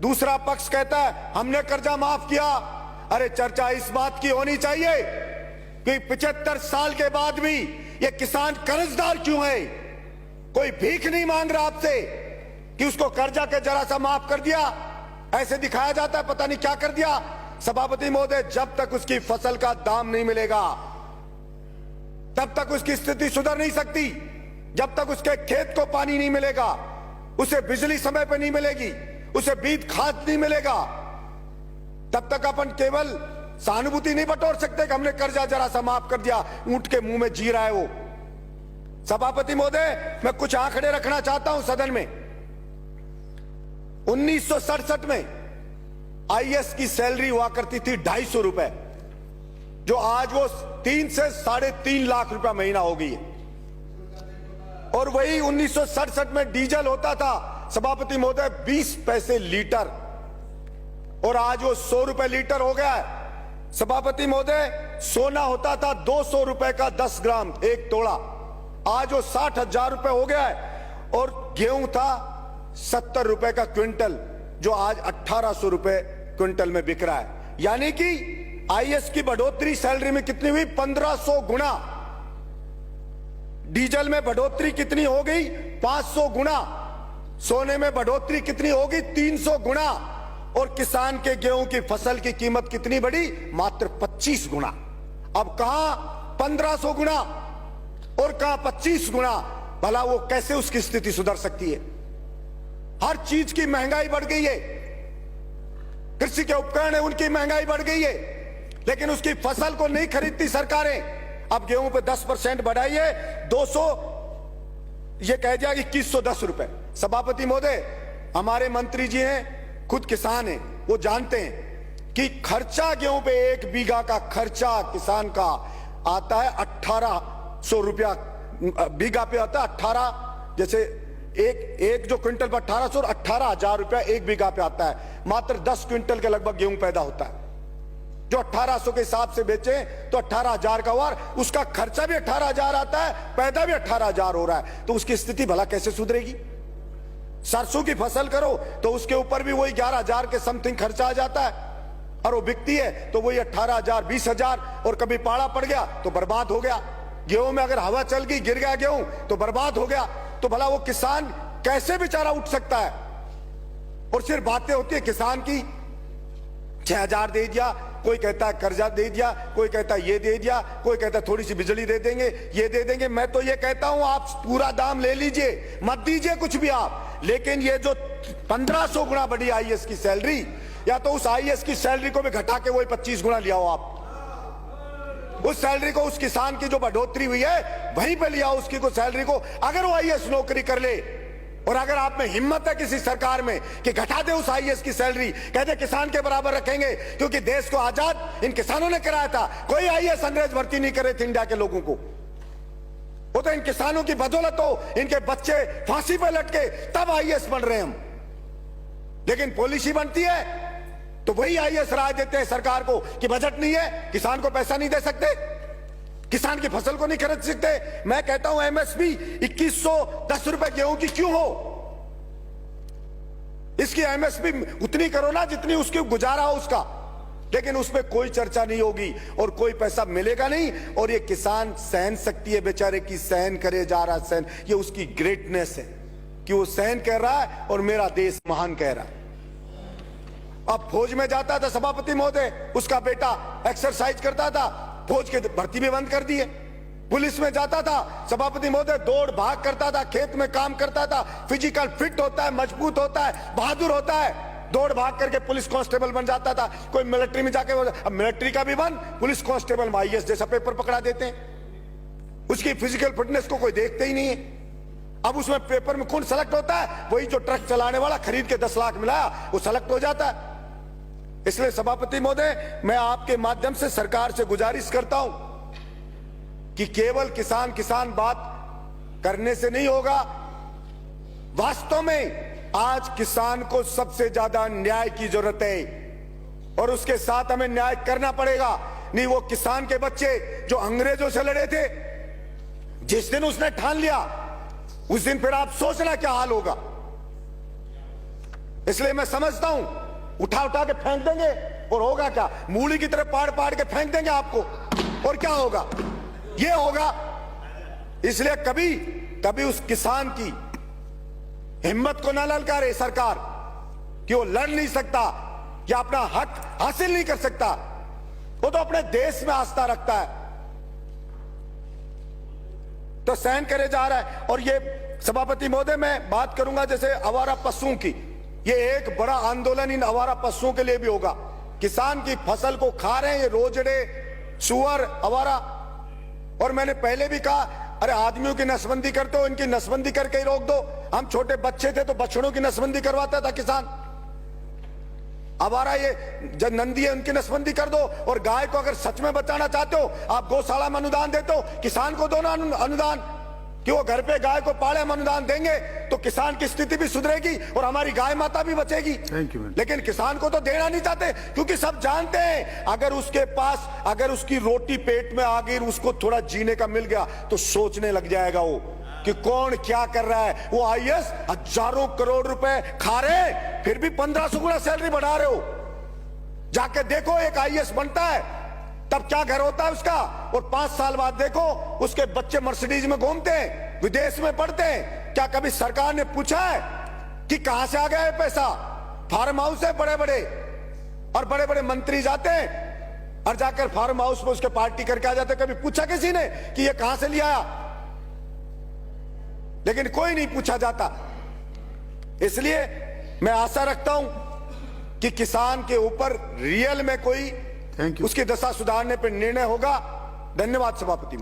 दूसरा पक्ष कहता है हमने कर्जा माफ किया। अरे चर्चा इस बात की होनी चाहिए कि 75 साल के बाद भी ये किसान कर्जदार क्यों है। कोई भीख नहीं मांग रहा आपसे कि उसको कर्जा के जरा सा माफ कर दिया, ऐसे दिखाया जाता है पता नहीं क्या कर दिया। सभापति महोदय, जब तक उसकी फसल का दाम नहीं मिलेगा तब तक उसकी स्थिति सुधर नहीं सकती। जब तक उसके खेत को पानी नहीं मिलेगा, उसे बिजली समय पर नहीं मिलेगी, उसे बीज खाद नहीं मिलेगा, तब तक अपन केवल सहानुभूति नहीं बटोर सकते कि हमने कर्जा जरा सा माफ कर दिया, ऊंट के मुंह में जी रहा है वो। सभापति महोदय, मैं कुछ आंकड़े रखना चाहता हूं सदन में। 1967 में आईएएस की सैलरी हुआ करती थी 250 रुपए, जो आज वो 3 से 3.5 लाख रुपया महीना हो गई है। और वही 1967 में डीजल होता था सभापति महोदय 20 पैसे लीटर, और आज वो 100 रुपए लीटर हो गया है। सभापति महोदय, सोना होता था 200 रुपए का 10 ग्राम 1 तोला, आज वो 60,000 रुपए हो गया है। और गेहूं था 70 रुपए का क्विंटल, जो आज 1800 रुपए क्विंटल में बिक रहा है। यानी कि आईएएस की बढ़ोतरी सैलरी में कितनी हुई? 1500 गुना। डीजल में बढ़ोतरी कितनी हो गई? 500 गुना। सोने में बढ़ोतरी कितनी होगी? 300 गुना। और किसान के गेहूं की फसल की कीमत कितनी बढ़ी? मात्र 25 गुना। अब कहां 1500 गुना और कहां 25 गुना? भला वो कैसे उसकी स्थिति सुधर सकती है? हर चीज की महंगाई बढ़ गई है, कृषि के उपकरण है उनकी महंगाई बढ़ गई है, लेकिन उसकी फसल को नहीं खरीदती सरकारें। अब गेहूं पे 10% बढ़ाइए, 200 ये कह दिया 2110 रुपए। सभापति महोदय, हमारे मंत्री जी हैं, खुद किसान हैं, वो जानते हैं कि खर्चा गेहूं पे 1 बीघा का खर्चा किसान का आता है 1800 रुपया बीघा पे आता है। 18 जैसे एक जो क्विंटल पर 1800 और 18,000 रुपया 1 बीघा पे आता है। मात्र 10 क्विंटल के लगभग गेहूं पैदा होता है। जो 1800 के हिसाब से बेचे तो 18,000 का हुआ, उसका खर्चा भी 18,000 आता है, पैदा भी 18,000 हो रहा है, तो उसकी स्थिति भला कैसे सुधरेगी? सरसों की फसल करो तो उसके ऊपर भी वही 11,000 के समथिंग खर्चा आ जाता है, और वो बिकती है तो वही 18,000 20,000, और कभी पाड़ा पड़ गया तो बर्बाद हो गया। गेहूं में अगर हवा चल गई, गिर गया गेहूं तो बर्बाद हो गया। तो भला वो किसान कैसे बेचारा उठ सकता है? और सिर्फ बातें होती है किसान की, 6,000 दे दिया, कोई कहता है कर्जा दे दिया, कोई कहता है ये दे दिया, कोई कहता है थोड़ी सी बिजली दे देंगे, ये दे देंगे। मैं तो ये कहता हूं आप पूरा दाम ले लीजिए, मत दीजिए कुछ भी आप, लेकिन ये जो 1500 गुना बढ़ी आईएएस की सैलरी, या तो उस आईएएस की सैलरी को भी घटा के वही 25 गुना लिया हो आप। उस सैलरी को, उस किसान की जो बढ़ोतरी हुई है वहीं पे लिया उसकी को सैलरी को। अगर वो आईएएस नौकरी कर ले, और अगर आप में हिम्मत है किसी सरकार में कि घटा दे उस आईएएस की सैलरी, कहते किसान के बराबर रखेंगे, क्योंकि देश को आजाद इन किसानों ने कराया था। कोई आईएएस अंग्रेज भर्ती नहीं करे थे इंडिया के लोगों को, वो तो इन किसानों की बदौलत हो, इनके बच्चे फांसी पे लटके तब आईएएस बन रहे हम। लेकिन पॉलिसी बनती है तो वही आईएएस राय देते हैं सरकार को कि बजट नहीं है, किसान को पैसा नहीं दे सकते, किसान की फसल को नहीं खरीद सकते। मैं कहता हूं एमएसपी 2110 रुपए गेहूं की क्यों हो? इसकी एमएसपी उतनी करो ना जितनी उसकी गुजारा हो उसका, लेकिन उसमें कोई चर्चा नहीं होगी और कोई पैसा मिलेगा नहीं। और ये किसान सहन शक्ति है बेचारे की, सहन करे जा रहा सहन, ये उसकी ग्रेटनेस है कि वो सहन कर रहा है और मेरा देश महान कह रहा है। अब फौज में जाता था सभापति महोदय, उसका बेटा एक्सरसाइज करता था, फौज की भर्ती भी बंद कर दी है। पुलिस में जाता था सभापति महोदय, दौड़ भाग करता था, खेत में काम करता था, फिजिकल फिट होता है, मजबूत होता है, बहादुर होता है, दौड़ भाग करके पुलिस कांस्टेबल बन जाता था। कोई मिलिट्री में जाके, अब मिलिट्री का भी बन, पुलिस कांस्टेबल में आईएएस जैसा पेपर पकड़ा देते हैं। उसकी फिजिकल फिटनेस को कोई देखते ही नहीं है। अब उसमें पेपर में कौन सेलेक्ट होता है? वही जो ट्रक चलाने वाला खरीद के 10 लाख मिलाया वो सेलेक्ट हो जाता है। इसलिए सभापति महोदय, मैं आपके माध्यम से सरकार से गुजारिश करता हूं कि केवल किसान किसान बात करने से नहीं होगा। वास्तव में आज किसान को सबसे ज्यादा न्याय की जरूरत है और उसके साथ हमें न्याय करना पड़ेगा। नहीं, वो किसान के बच्चे जो अंग्रेजों से लड़े थे, जिस दिन उसने ठान लिया उस दिन फिर आप सोचना क्या हाल होगा। इसलिए मैं समझता हूं उठा उठा के फेंक देंगे और होगा क्या, मूली की तरह पाड़ पाड़ के फेंक देंगे आपको, और क्या होगा, ये होगा। इसलिए कभी कभी उस किसान की हिम्मत को न ललकारे सरकार कि वो लड़ नहीं सकता या अपना हक हासिल नहीं कर सकता। वो तो अपने देश में आस्था रखता है, तो सहन करे जा रहा है। और ये सभापति महोदय, मैं बात करूंगा जैसे आवारा पशुओं की, ये एक बड़ा आंदोलन इन आवारा पशुओं के लिए भी होगा। किसान की फसल को खा रहे हैं ये रोजड़े, सुअर, आवारा। और मैंने पहले भी कहा, अरे आदमियों की नसबंदी करते हो, इनकी नसबंदी करके ही रोक दो। हम छोटे बच्चे थे तो बछड़ों की नसबंदी करवाता था किसान। आवारा ये जो नंदी है उनकी नसबंदी कर दो। और गाय को अगर सच में बचाना चाहते हो, आप गौशाला में अनुदान देते हो, किसान को दो ना अनुदान, कि वो घर पे गाय को पाले। हम अनुदान देंगे तो किसान की स्थिति भी सुधरेगी और हमारी गाय माता भी बचेगी। लेकिन किसान को तो देना नहीं चाहते, क्योंकि सब जानते हैं अगर उसके पास, अगर उसकी रोटी पेट में आ गई, उसको थोड़ा जीने का मिल गया तो सोचने लग जाएगा वो कि कौन क्या कर रहा है। वो आईएएस हजारों करोड़ रुपए खा रहे, फिर भी 1500 गुना सैलरी बढ़ा रहे हो। जाके देखो एक आईएएस बनता है तब क्या घर होता है उसका, और 5 साल बाद देखो उसके बच्चे मर्सिडीज में घूमते हैं, विदेश में पढ़ते हैं। क्या कभी सरकार ने पूछा है कि कहां से आ गया है पैसा? फार्म हाउस है बड़े बड़े, और बड़े बड़े मंत्री जाते हैं और जाकर फार्म हाउस में उसके पार्टी करके आ जाते। कभी पूछा किसी ने कि ये कहां से लिया आया? लेकिन कोई नहीं पूछा जाता। इसलिए मैं आशा रखता हूं कि किसान के ऊपर रियल में कोई उसकी दशा सुधारने पर निर्णय होगा। धन्यवाद सभापति।